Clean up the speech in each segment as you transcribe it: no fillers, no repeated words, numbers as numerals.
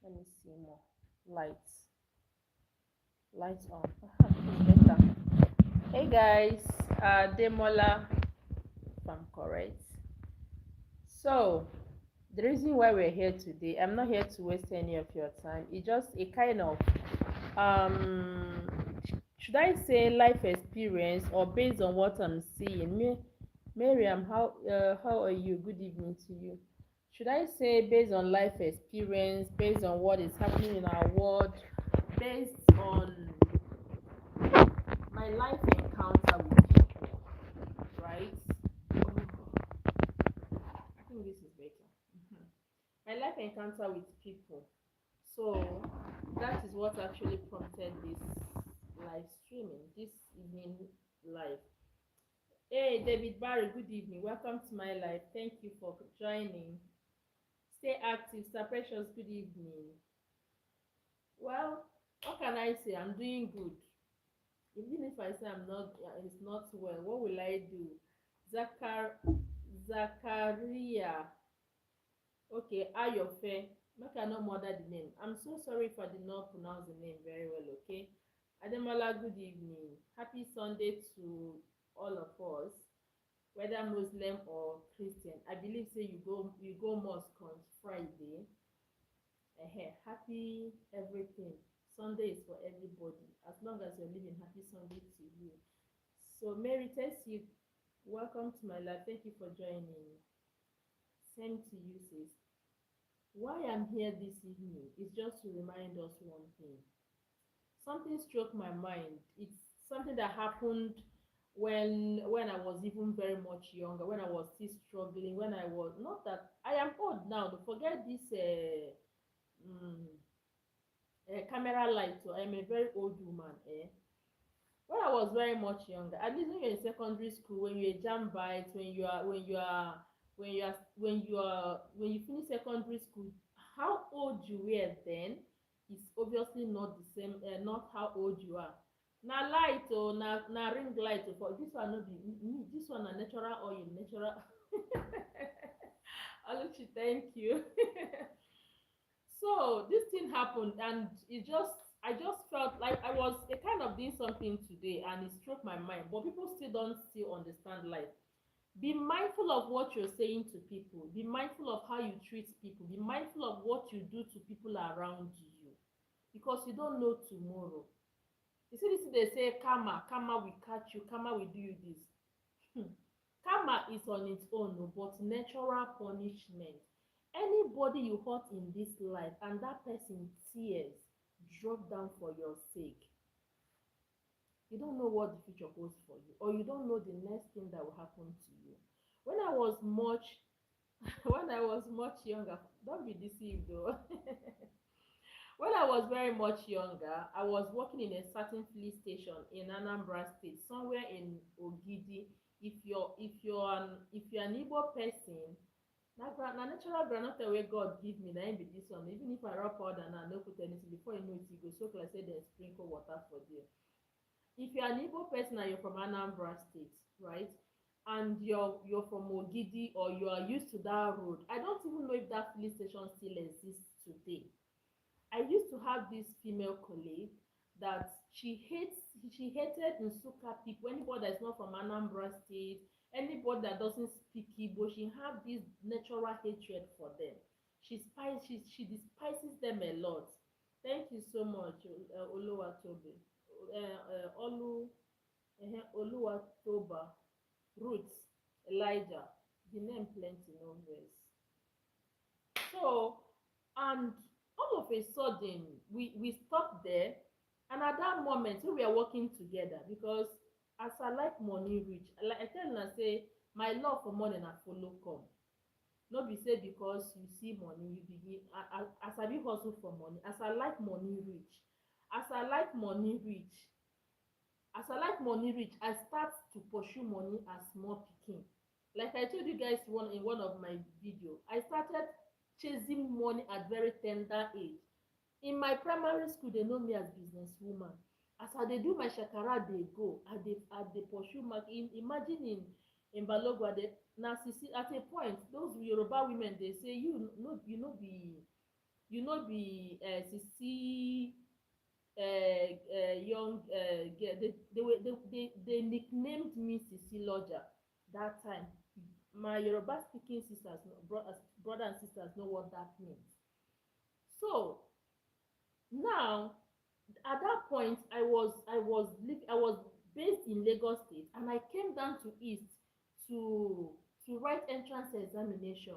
Let me see more. Lights. Lights on. It's better. Hey guys, Demola, if I'm correct. So, the reason why we're here today, I'm not here to waste any of your time. It's just a kind of, should I say life experience or based on what I'm seeing? Miriam, how are you? Good evening to you. Should I say based on life experience, based on what is happening in our world, based on my life encounter with people, right? I think this is better. Mhm. My life encounter with people. So that is what actually prompted this live streaming, this evening live. Hey, David Barry, good evening. Welcome to my life. Thank you for joining. Stay active. Sir Precious, good evening. Well, what can I say? I'm doing good. Even if I say I'm not, it's not well, what will I do? Zachar Zachariah. Okay, Ayofe. Make I no murder the name. I'm so sorry if I did not pronounce the name very well, okay? Ademola, good evening. Happy Sunday to all of us, whether Muslim or Christian. I believe say you go mosque on Friday. Happy everything. Sunday is for everybody. As long as you're living, happy Sunday to you. So Mary you, welcome to my life. Thank you for joining. Same to you, sis. Why I'm here this evening is just to remind us one thing. Something struck my mind. It's something that happened when I was even very much younger, when I was still struggling, when I was not that I am old now. Don't forget this mm, camera light. So I am a very old woman. When I was very much younger, at least when you're in secondary school, when you're a jam bite, when you finish secondary school, how old you were then is obviously not the same, not how old you are. Na light or na ring light o, for this one no be this one na natural oil, natural. Oluchi, thank you. So this thing happened and I just felt like I was a kind of doing something today and it struck my mind, but people still don't still understand life. Be mindful of what you're saying to people, be mindful of how you treat people, be mindful of what you do to people around you, because you don't know tomorrow. You see this thing they say, karma will catch you, karma will do you this. Karma is on its own, oh, but natural punishment. Anybody you hurt in this life and that person tears drop down for your sake, you don't know what the future holds for you, or you don't know the next thing that will happen to you. When I was much when I was much younger, don't be deceived though. When I was very much younger, I was working in a certain police station in Anambra State, somewhere in Ogidi. If you're an Igbo person, na natural groundnut wey God give me, na im be this one. Even if I rub powder and I no put anything, before you know it, e go soak like say dem sprinkle water for there. If you're an Igbo person and you're from Anambra State, right, and you're from Ogidi or you are used to that road, I don't even know if that police station still exists today. I used to have this female colleague that she hated Nsukka people, anybody that's not from Anambra State, anybody that doesn't speak Igbo, she have this natural hatred for them. She despises them a lot. Thank you so much, Oluwatobi. Olu Oluwatoba, Ruth, Elijah. The name plenty, no verse. So, and all of a sudden, we stopped there, and at that moment, we were working together because as I like money reach, like I tell una say, my love for money na follow come. No be say because you see money you begin as I be hustle for money, as I like money reach, as I like money reach, as I like money reach, I start to pursue money as small pikin. Like I told you guys one of my video, I started chasing money at very tender age. In my primary school, they know me as business woman. As I dey do my shakara dey go, I dey pursue market. Imagine in Balogwa, na sisi at a point those Yoruba women dey say you no be you know, be Sisi young girl. They nicknamed me Sisi Lodger that time. My Yoruba speaking sisters, brother and sisters know what that means. So now, at that point, I was based in Lagos State, and I came down to East to write entrance examination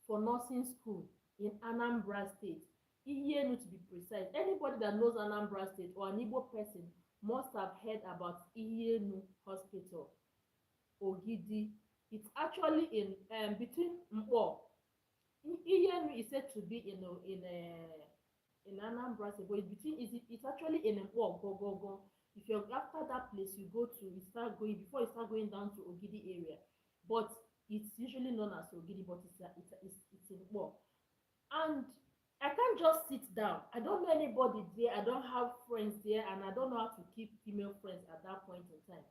for nursing school in Anambra State, Iyenu to be precise. Anybody that knows Anambra State or an Igbo person must have heard about Iyenu Hospital, Ogidi. It's actually in between Mpo. Iyenu is said to be in Anambra State, but it's between it's actually in Mpo Gogogo. If you're after that place, you go to you start going before you start going down to Ogidi area, but it's usually known as Ogidi, but it's in Mpo. And I can't just sit down. I don't know anybody there. I don't have friends there, and I don't know how to keep female friends at that point in time.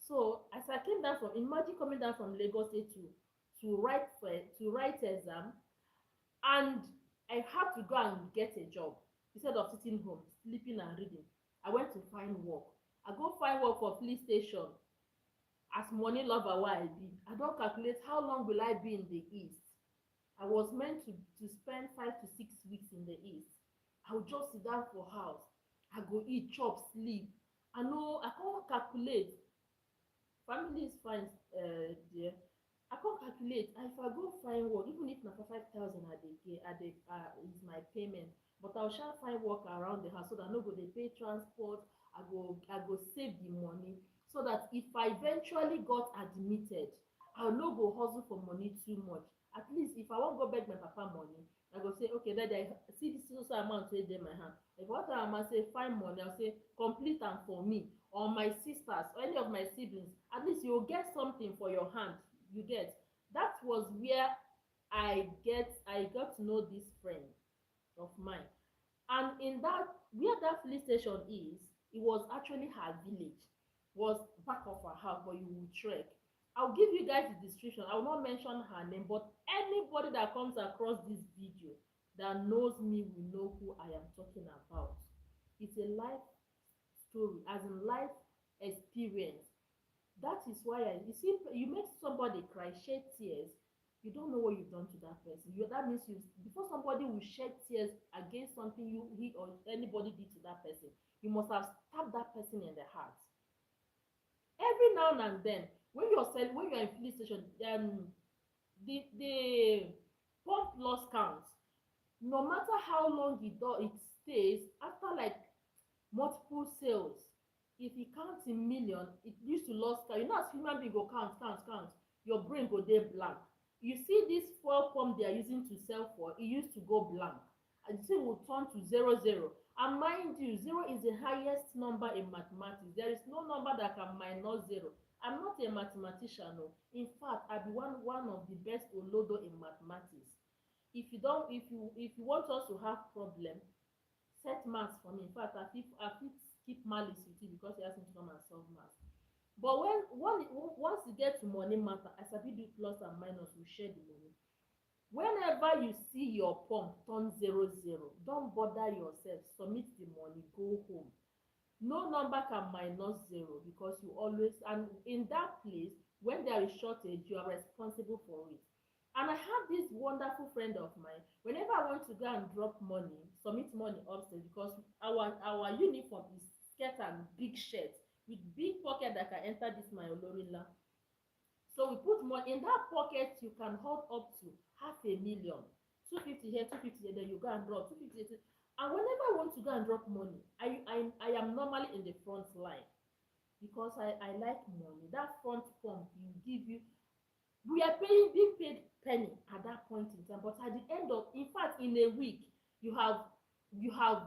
So as I came down from, imagine coming down from Lagos State to write exam, and I had to go and get a job instead of sitting home sleeping and reading. I went to find work. I go find work for police station as money lover wey I be. I don calculate how long will I be in the east. I was meant to spend 5 to 6 weeks in the east. I go just sit down for house. I go eat, chop, sleep. I come calculate. Family is fine, there. I come calculate, and if I go find work, even if na for 5,000 I dey get, is my payment, but I sha find work around the house so that I no go dey pay transport. I go save the money so that if I eventually got admitted, I no go hustle for money too much. At least if I wan go beg my papa money, I go say, okay, daddy, I see this so amount wey dey my hand. If I wan tell am say find money, I say complete am for me or my sisters or any of my siblings. At least you go get something for your hand. You get. That was where I got to know this friend of mine. And in that, where that police station is, it was actually her village, was back of her house, but you will trek. I'll give you guys the description. I will not mention her name, but anybody that comes across this video that knows me will know who I am talking about. It's a life story, as in life experience. That is why you see, you make somebody cry, shed tears, you don't know what you've done to that person. That means you, before somebody will shed tears against something he or anybody did to that person, you must have stabbed that person in the heart. Every now and then, when you're in police station, the pump loss count, no matter how long it stays, after like multiple sales, if e count in million, it used to lost count. You know, as human being go count, your brain go dey blank. You see this fuel pump they are using to sell for, it used to go blank, and the thing will turn to 00. And mind you, 0 is the highest number in mathematics. There is no number that can minus 0. I'm not a mathematician, no. In fact, I be one of the best olodo in mathematics. If you want us to have problem, set maths for me. In fact, I fit keep malice with you because you ask me to come and solve maths. But once you get to money matter, I sabi do plus and minus, we share the money. Whenever you see your pump turn 00, don't bother yourself, submit the money, go home. No number can minus 0 because you always, and in that place, when there is shortage, you are responsible for it. And I have this wonderful friend of mine. Whenever I want to go and drop money, submit money upstairs, because our uniform is skirt and big shirt with big pocket that can enter this my olorila. So we put money in that pocket. You can hold up to 500,000, 250 here, 250 here. Then you go and drop 250 here. And whenever I want to go and drop money, I am normally in the front line because I like money. That front pump will give you. We are being paid penny at that point in time, but at the end of, in fact, in a week, you have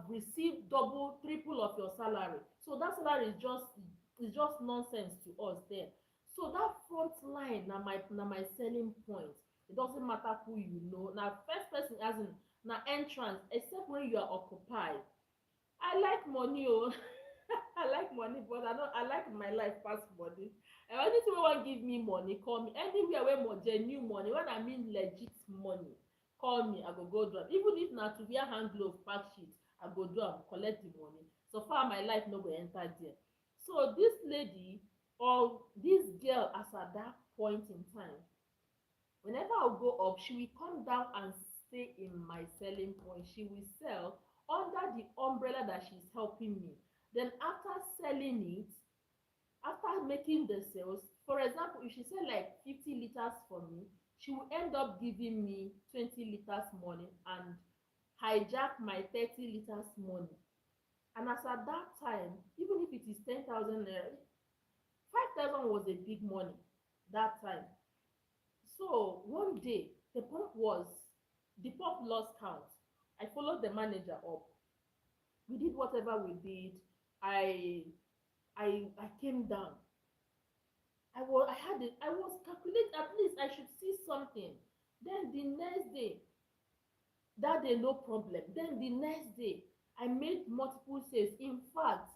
received double, triple of your salary. So that salary is just nonsense to us there. So that front line na my selling point. It doesn't matter who you know. Now first person, as in na entrance, except when you are occupied. I like money, oh. I like money, but I like my life pass money. Anything wey wan give me money, call me. Anywhere wey more genuine money, when I mean legit money, call me, I go do am. Even if na to wear hand glove pack shit, I go do am, collect the money. So far my life no go enter there. So this lady or this girl, as at that point in time, whenever I go up, she will come down and stay in my selling point. She will sell under the umbrella that she's helping me. Then after selling it, after making the sales, for example, if she sell like 50 liters for me, she will end up giving me 20 liters money and hijack my 30 liters money. And as at that time, even if it is 10,000 naira, 5,000 was a big money that time. So one day the pump lost count. I followed the manager up. We did whatever we did. I i i came down. I was calculating, at least I should see something. Then the next day, that day no problem. Then the next day, I made multiple sales. In fact,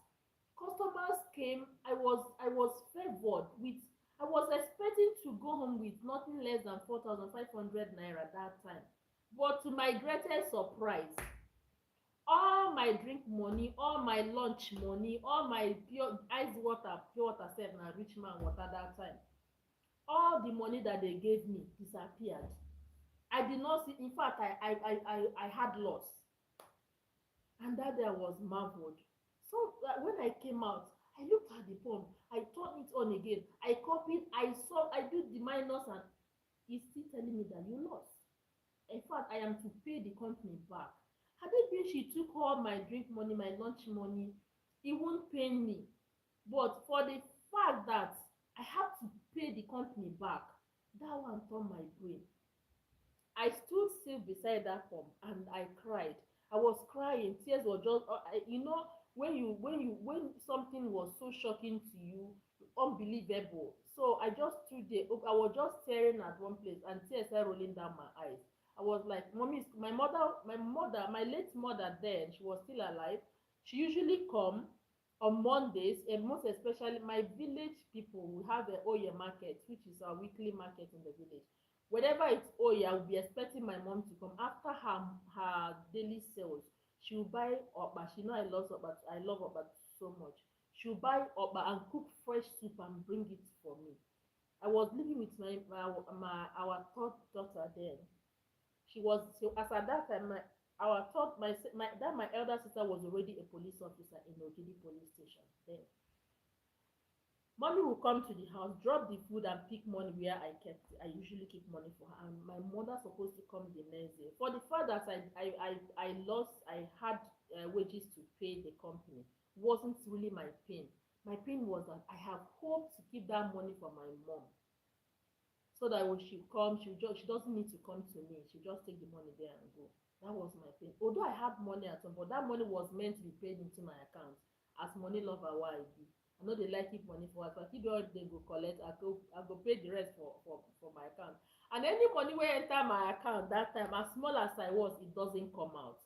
customers came. I was favored with. I was expecting to go home with nothing less than 4,500 naira that time. But to my greatest surprise, all my drink money, all my lunch money, all my pure water sef na rich man water that time, all the money that they gave me disappeared. I did not see. In fact, I had loss. And that day I was marveled. So when I came out, I looked at the pump, I turned it on again, I copied, I saw, I did the minus, and it's still telling me that you lost. In fact, I am to pay the company back. Had it been she took all my drink money, my lunch money, it won't pain me. But for the fact that I have to pay the company back, that one turned my brain. I stood still beside that pump and I cried. I was crying. Tears were just, when something was so shocking to you, unbelievable. So I just stood there. I was just staring at one place, and tears started rolling down my eyes. I was like, "Mommy, my late mother then, she was still alive. She usually come on Mondays, and most especially my village people. We have a Oye market, which is our weekly market in the village. Whenever it's Oye, I will be expecting my mom to come after her daily sales. She will buy okpa. She know I love okpa so much. She will buy okpa and cook fresh soup and bring it for me. I was living with my our third daughter then. As at that time, our third my elder sister was already a police officer in Ogidi police station then. Mommy will come to the house, drop the food and pick money where I kept it. I usually keep money for her, and my mother supposed to come the next day. For the fact that I had wages to pay the company wasn't really my pain. My pain was that I have hoped to keep that money for my mom, so that when she comes, she doesn't need to come to me. She just take the money there and go. That was my pain. Although I had money at home, but that money was meant to be paid into my account. As money lover wey I be, I no dey like keep money for account. If all dey go collect, I go pay the rest for my account. And any money wey enter my account that time, as small as I was, it doesn't come out.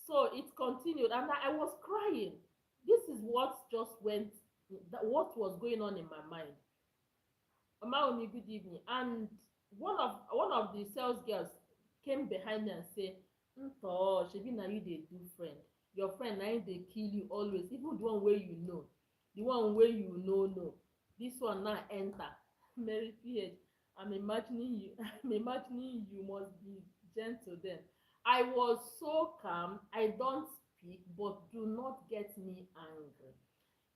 So it continued, and I was crying. This is what just went. What was going on in my mind. Omaomi, good evening. And one of the sales girls came behind me and say, Nto, shebi na you dey do friend. Your friend na him dey kill you always, even the one wey you know. The one wey you know. This one now enter. Mary PH, I'm imagining you, I'm imagining you must be gentle then. I was so calm. I don't speak, but do not get me angry.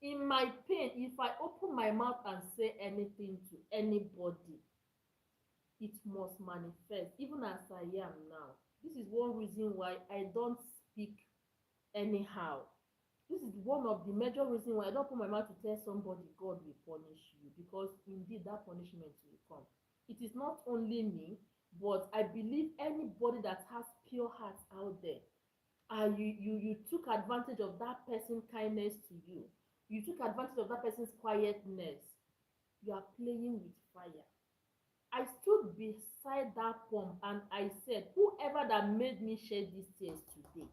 In my pain, if I open my mouth and say anything to anybody, it must manifest, even as I am now. This is one reason why I don't speak anyhow. This is one of the major reasons why I don't put my mouth to tell somebody God will punish you, because indeed that punishment will come. It is not only me, but I believe anybody that has pure heart out there, and you took advantage of that person kindness to you, you took advantage of that person's quietness, you are playing with fire. I stood beside that pump and I said, whoever that made me shed these tears today,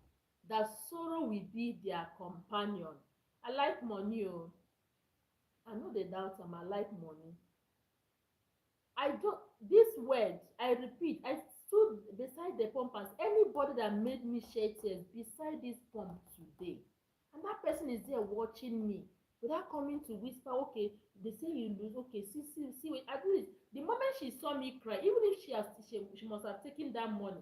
that sorrow will be their companion. I like money. Oh, I no dey doubt am. I like money. I don't, this word I repeat, I stood beside the pump and anybody that made me shed tears beside this pump today, and that person is there watching me without coming to whisper, okay, they say you lose, okay, see wait, at least the moment she saw me cry, even if she must have taken that money,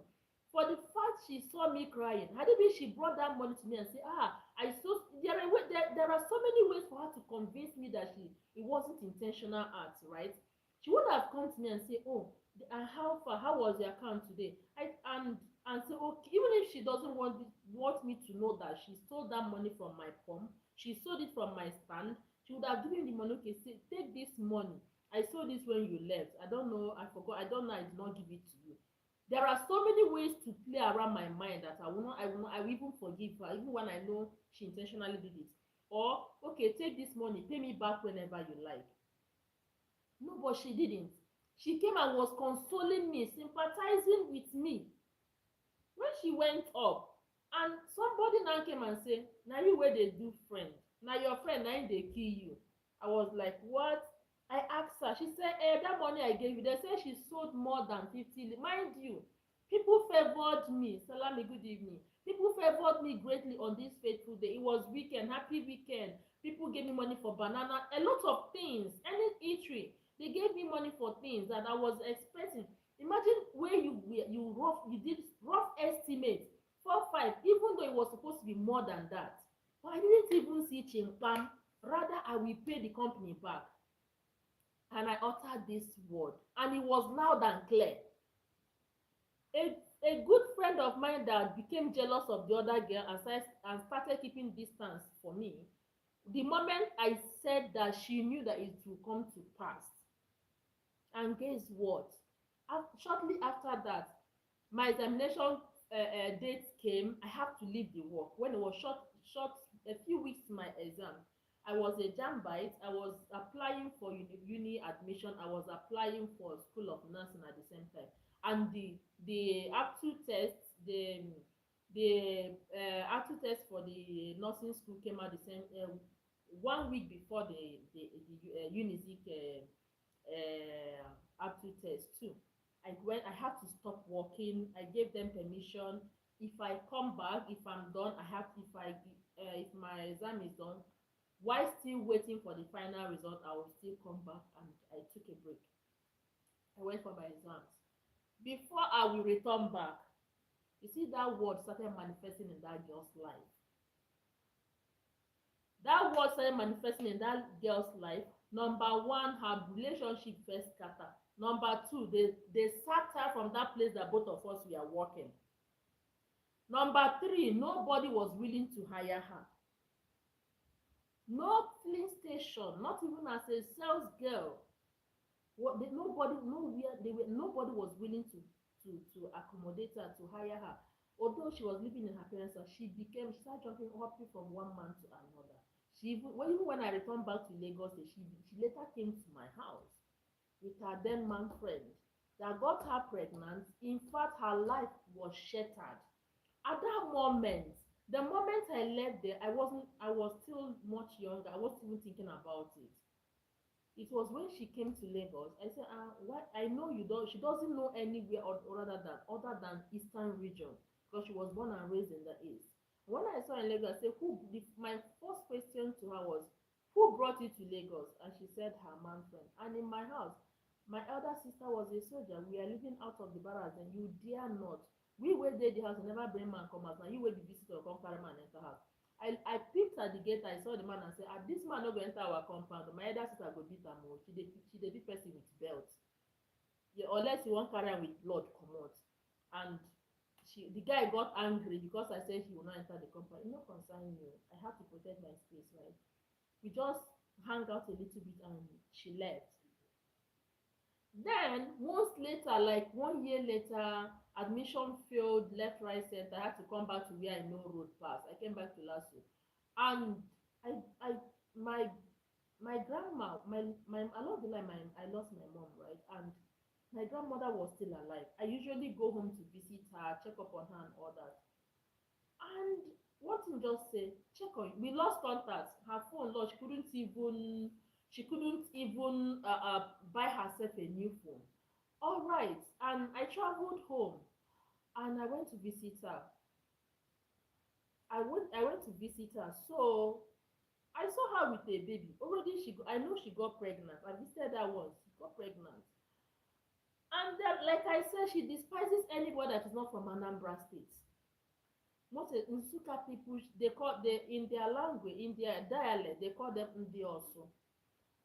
for the fact she saw me crying, had it been she brought that money to me and say, I so there are so many ways for her to convince me that it wasn't intentional acts, right? She would have come to me and say, oh, and how far, how was the account today? And say, okay, even if she doesn't want me to know that she stole that money from my pump, she stole it from my stand, she would have given the money, okay, say, take this money, I saw this when you left, I don't know, I forgot, I don't know, I did not give it to you. There are so many ways to play around my mind that I will even forgive her even when I know she intentionally did it. Or, okay, take this money, pay me back whenever you like. No, but she didn't. She came and was consoling me, sympathizing with me. When she went up, and somebody now came and say, na you wey dey do friend, na your friend na im dey kill you. I was like, what? I asked her, she said, that money I gave you, they say she sold more than 50. Mind you, people favored me. Salami, good evening. People favored me greatly on this fateful day. It was weekend, happy weekend. People gave me money for banana, a lot of things, any eatery. They gave me money for things that I was expecting. Imagine where you did rough estimate 4 5, even though it was supposed to be more than that. But I didn't even see chimpam. Rather, I will pay the company back. And I uttered this word, and it was loud and clear. A good friend of mine that became jealous of the other girl and started keeping distance for me, the moment I said that, she knew that it will come to pass. And guess what? Shortly after that, my examination date came. I have to leave the work when it was short a few weeks to my exam. I was a jambite. I was applying for uni admission. I was applying for school of nursing at the same time. And the aptitude test, the aptitude test for the nursing school came out the same 1 week before the Unizik aptitude test too. I had to stop working. I gave them permission. If I come back, if I'm done, if my exam is done, while still waiting for the final result, I will still come back, and I took a break. I went for my exams. Before I will return back, you see that word started manifesting in that girl's life. That word started manifesting in that girl's life. Number one, her relationship first scatter. Number two, they sacked her from that place that both of us were working. Number three, nobody was willing to hire her. No filling station, not even as a sales girl. Nobody was willing to accommodate her, to hire her. Although she was living in her parents' house, she started jumping hopping from one man to another. Even when I returned back to Lagos, she later came to my house with her then man friend that got her pregnant. In fact, her life was shattered. At that moment, the moment I left there, I was still much younger. I wasn't even thinking about it. It was when she came to Lagos, I said, what? I know she doesn't know anywhere other than Eastern region, because she was born and raised in the East. When I saw in Lagos, I said, my first question to her was, who brought you to Lagos? And she said, her man friend. And in my house, my elder sister was a soldier. We are living out of the barracks, and you dare not. We were there the house, never bring man come out. Now you will be visitor, come carry man enter house. I peeped at the gate. I saw the man and said, this man no go enter our compound. My elder sister go beat am o. She dey beat person with belt. Yeah, unless you wan carry am with blood comot. And the guy got angry because I said he will not enter the compound. E no concern me. I have to protect my space, right? We just hang out a little bit and she left. Then months later, like 1 year later, admission failed left, right, center. I had to come back to where I know road pass. I came back to Lasso, and I my grandma, my along the line, I lost my mom, right, and my grandmother was still alive. I usually go home to visit her, check up on her and all that. And what thing just say, check on, we lost contact. Her phone lost. She couldn't even buy herself a new phone. All right, and I traveled home and I went to visit her. I went to visit her. So I saw her with a baby. Already I know she got pregnant. I visited her once. She got pregnant. And then, like I said, she despises anybody that is not from Anambra State. Most Nsukka people, they in their language, in their dialect, they call them Ndi Osu.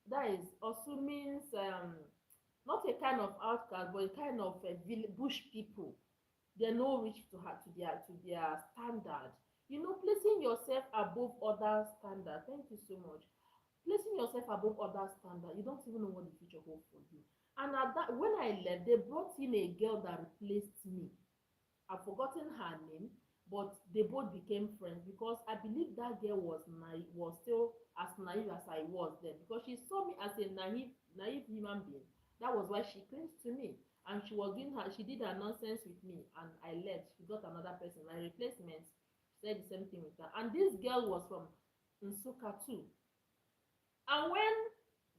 That is, Osu means not a kind of outcast, but a kind of bush people. They no reach to their standard. Placing yourself above other standard. Thank you so much. Placing yourself above other standard, you don't even know what the future holds for you. And at that, when I left, they brought in a girl that replaced me. I've forgotten her name, but they both became friends because I believe that girl was still as naive as I was then, because she saw me as a naive human being. That was why she came to me, and she did her nonsense with me, and I left. She got another person, my replacement. Said the same thing with her, and this girl was from Nsukka too. And when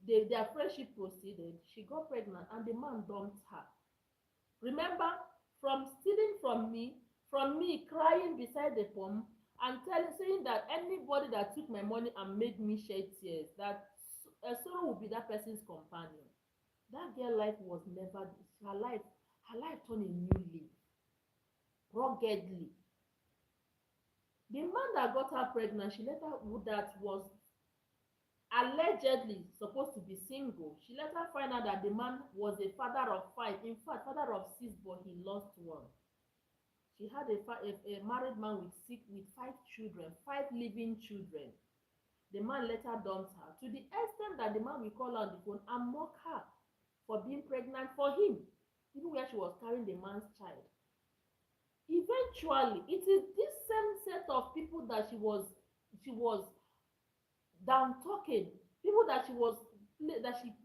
their friendship proceeded, she got pregnant, and the man dumped her. Remember, from stealing from me crying beside the pump, and saying that anybody that took my money and made me shed tears, that sorrow will be that person's companion. That girl life was never her life turned a new leaf ruggedly. The man that got her pregnant, she later that was allegedly supposed to be single. She later find out that the man was a father of five, in fact father of six, but he lost one. She had a married man with five children, five living children. The man later dumped her, to the extent that the man will call her on the phone and mock her for being pregnant for him, even where she was carrying the man's child. Eventually, it is this same set of people that she was down talking, people that she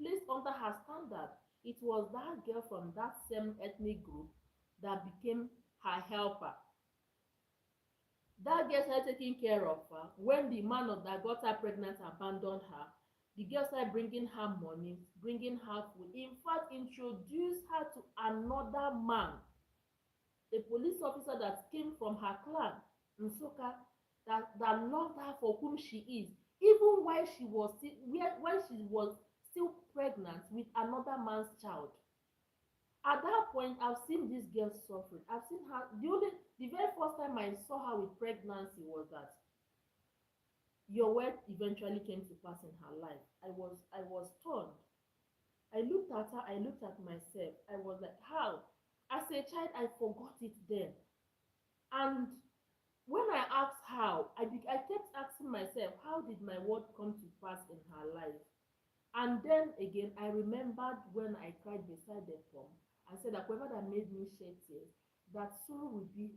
placed under her standard. It was that girl from that same ethnic group that became her helper. That girl started taking care of her. When the man of that got her pregnant abandoned her, the girl started bringing her money, bringing her food, in fact introduced her to another man, a police officer that came from her clan, Nsukka, that loved her for whom she is, even while she was still pregnant with another man's child. At that point, I've seen this girl suffering. I've seen her. The very first time I saw her with pregnancy was that your word eventually came to pass in her life. I was stunned. I looked at her, I looked at myself. I was like, how? As a child, I forgot it then. And when I asked how, I kept asking myself, how did my word come to pass in her life? And then again, I remembered when I cried beside the pump and said that whoever that made me shed tears, that sorrow will be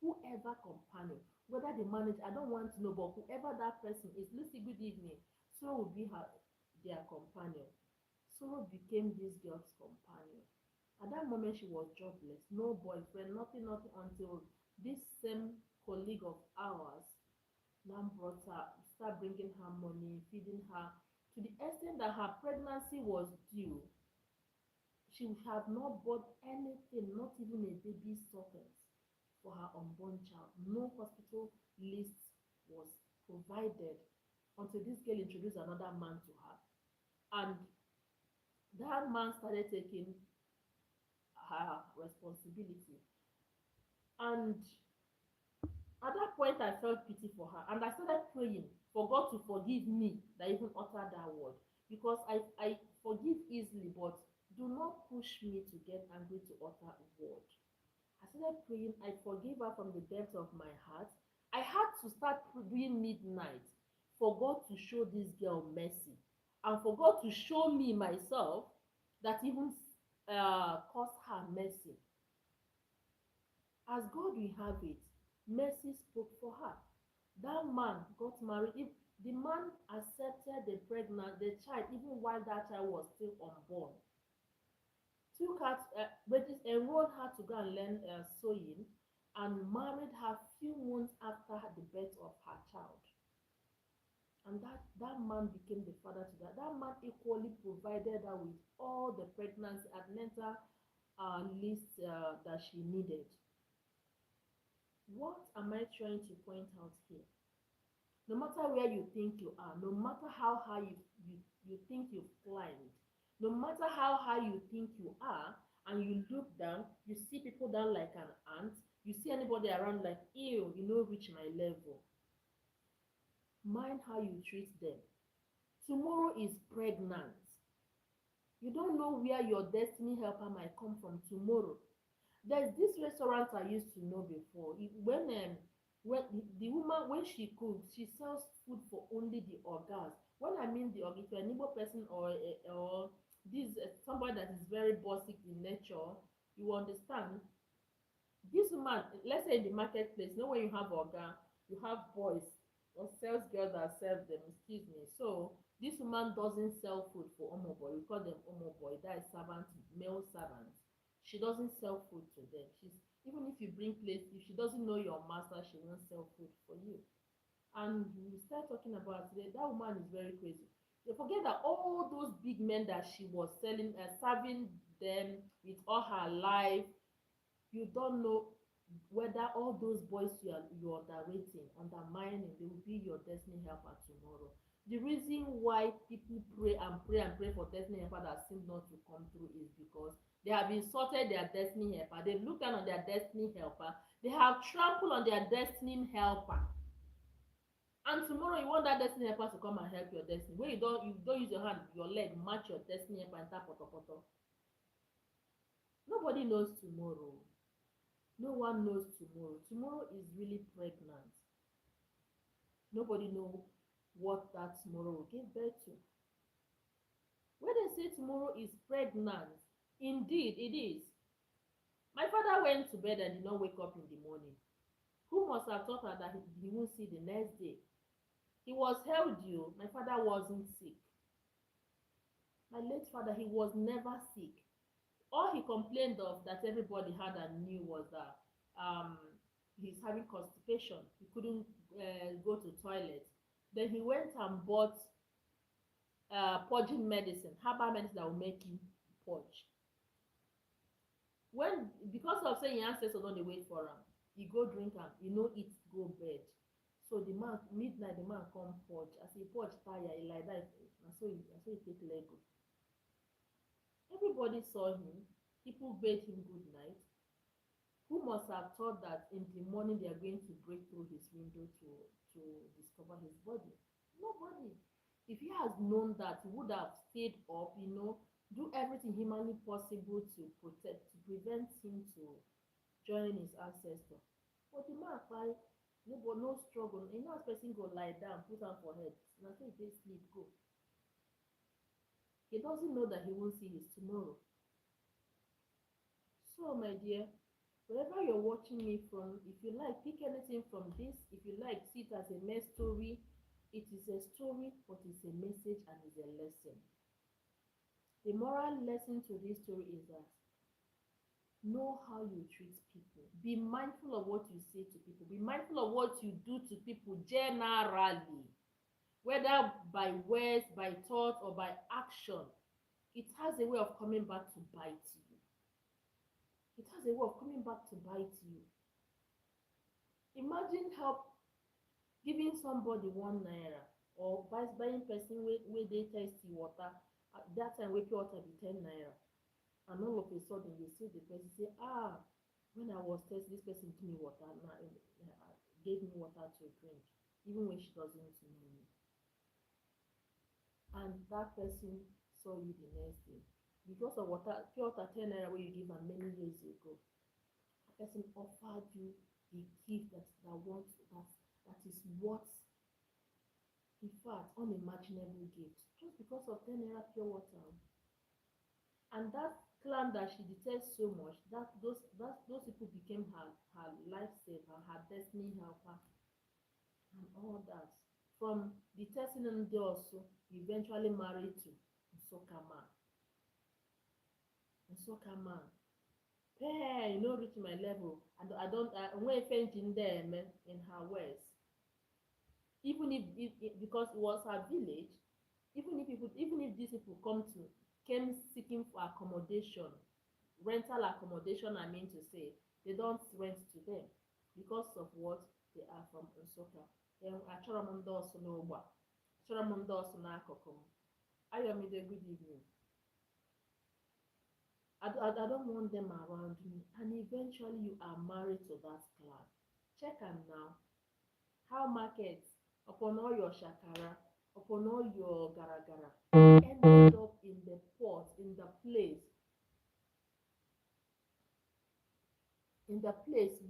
whoever companion, whether the manager, I don't want to know, but whoever that person is, Lucy, good evening, sorrow will be their companion. Sorrow became this girl's companion. At that moment, she was jobless, no boyfriend, nothing, nothing, until this same colleague of ours now brought her, start bringing her money, feeding her, to the extent that her pregnancy was due. She would have not bought anything, not even a baby socket for her unborn child. No hospital list was provided until this girl introduced another man to her. And that man started taking her responsibility. And at that point, I felt pity for her, and I started praying for God to forgive me that even uttered that word, because I forgive easily, but do not push me to get angry to utter a word. I started praying. I forgave her from the depth of my heart. I had to start doing midnight for God to show this girl mercy, and for God to show me myself that even caused her mercy. As God will have it, mercy spoke for her. That man got married. If the man accepted the child even while that child was still unborn, took her, enrolled her to go and learn sewing, and married her few months after the birth of her child. And that man became the father to that. That man equally provided her with all the pregnancy and mental list that she needed. What am I trying to point out here? No matter where you think you are, no matter how high you think you've climbed, no matter how high you think you are, and you look down, you see people down like an ant, you see anybody around like, ew, you know, reach my level. Mind how you treat them. Tomorrow is pregnant. You don't know where your destiny helper might come from tomorrow. There's this restaurant I used to know before. When the woman, when she cooks, she sells food for only the ogas. When I mean the oga, if you're an Igbo person or this somebody that is very basic in nature, you understand. This woman, let's say in the marketplace, you know when you have oga, you have boys or sales girls that serve them. Excuse me. So this woman doesn't sell food for omo boy. We call them omo boy. That is servant, male servant. She doesn't sell food to them. She's even if you bring place, if she doesn't know your master, she won't sell food for you. And we start talking about today, that woman is very crazy. You forget that all those big men that she was selling, serving them with all her life, you don't know whether all those boys you are underrating, undermining, they will be your destiny helper tomorrow. The reason why people pray and pray and pray for destiny helper that seem not to come through is because they have insulted their destiny helper. They've looked down on their destiny helper. They have trampled on their destiny helper. And tomorrow you want that destiny helper to come and help your destiny. When you don't use your hand, your leg, match your destiny helper and tap poto poto. Nobody knows tomorrow. No one knows tomorrow. Tomorrow is really pregnant. Nobody know what that tomorrow will give birth to. When they say tomorrow is pregnant, indeed it is. My father went to bed and did not wake up in the morning. Who must have thought that he won't see the next day? He was healthy. Oh. My father wasn't sick. My late father, he was never sick. All he complained of that everybody had and knew was that he's having constipation. He couldn't go to toilet. Then he went and bought purging medicine, herbal medicine that will make him purge. When because of saying ancestors don dey wait for am, he go drink am, he no eat go bed. So the man midnight the man come purge. As he purge tire, he lie die. Na so he take leg go. Everybody saw him. People bade him good night. Who must have thought that in the morning they are going to break through his window to discover his body? Nobody. If he has known that, he would have stayed up, do everything humanly possible to prevent him to join his ancestor. But the man kpai, no struggle. You know as person go lie down, put am for head, na so he take sleep go. He doesn't know that he won't see his tomorrow. So my dear, wherever you're watching me from, if you like, pick anything from this. If you like, see it as a mess story. It is a story, but it's a message and it's a lesson. The moral lesson to this story is that know how you treat people. Be mindful of what you say to people. Be mindful of what you do to people generally, whether by words, by thought, or by action. It has a way of coming back to bite you. It has a way of coming back to bite you. Imagine help giving somebody 1 naira or buying person wey dey thirsty water. At that time wey pure water be 10 naira, and all of a sudden you see the person say, when I was thirsty this person give me water, gave me water to drink, even when she doesn't know me. And that person saw you the next day because of water, pure water 10 naira wey you give am many years ago. That person offered you a gift that is worth, in fact, unimaginable gift, just because of 10 naira pure water. And that clan that she detests so much, those people became her lifesaver, her destiny helper, and all that. From detesting them, they also eventually married to Nsoka man. Nsoka man. Hey, you know, reach my level. I don't. When fainting there, man, in her words. even if because it was her village, even if these people came seeking for accommodation, rental accommodation, I mean to say, they don't rent to them because of what they are from Nsukka. Achọrọ m ndị ọsụ n'ogbe a, achọrọ m ndị ọsụ n'akụkụ m. Ayomide, good evening. I don't want them around me. And eventually you are married to that clan. Check am now. How markets, upon all your shakara, upon all your garagara, ended up in the port, in the place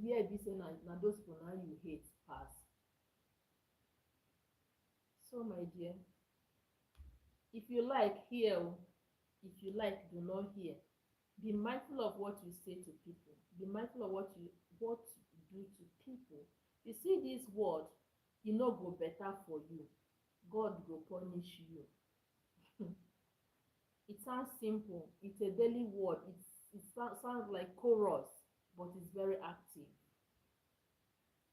where this na those people now you hate pass. So my dear, if you like hear o, if you like do not hear. Be mindful of what you say to people. Be mindful of what you do to people. You see this word, e no go better for you. God go punish you. It sounds simple. It's a daily word. Sounds like chorus, but it's very active.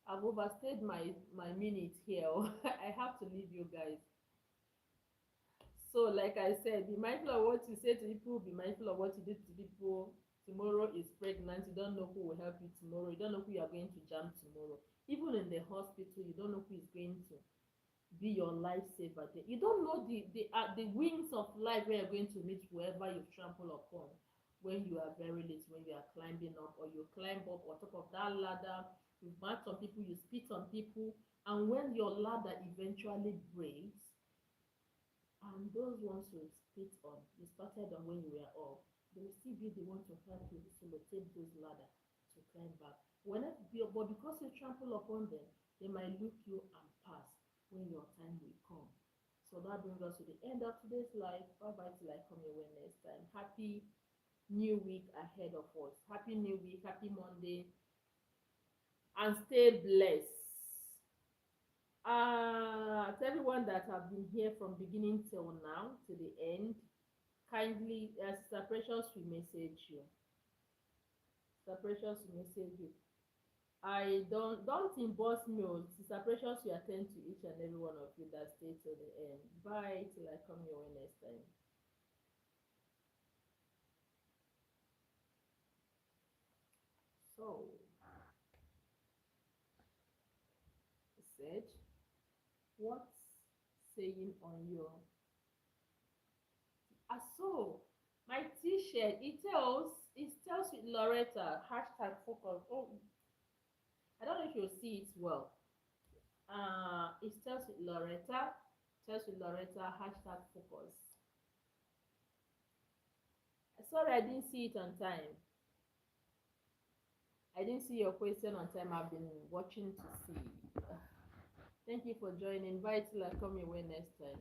I've overstayed my minute here. I have to leave you guys. So, like I said, be mindful of what you say to people, be mindful of what you do to people. Tomorrow is pregnant, you don't know who will help you tomorrow, you don't know who you are going to jam tomorrow. Even in the hospital, you don't know who is going to be your lifesaver there. You don't know the wings of life where you're going to meet whoever you trample upon when you are very late, when you are climbing up, or you climb up on top of that ladder, you march on people, you spit on people, and when your ladder eventually breaks, and those ones you spit on, you started on when you were up, they will still be the one to help you facilitate those ladder to climb back. But because you trample upon them, they might look you and pass when your time will come. So that brings us to the end of today's life. Bye bye till I come your way next time. Happy new week ahead of us. Happy new week, happy Monday, and stay blessed. To everyone that have been here from beginning till now to the end, kindly, Sister Precious will message you. Sister Precious will message you. I don't inbox me. Sister Precious will attend to each and every one of you that stay till the end. Bye till I come your way next time. So, said, what's saying on your so my t-shirt, it tells with Loretta hashtag focus. Oh, I don't know if you'll see it well. It tells with Loretta, hashtag focus. Sorry, I didn't see it on time. I didn't see your question on time. I've been watching to see. Thank you for joining. Bye till I come your way next time.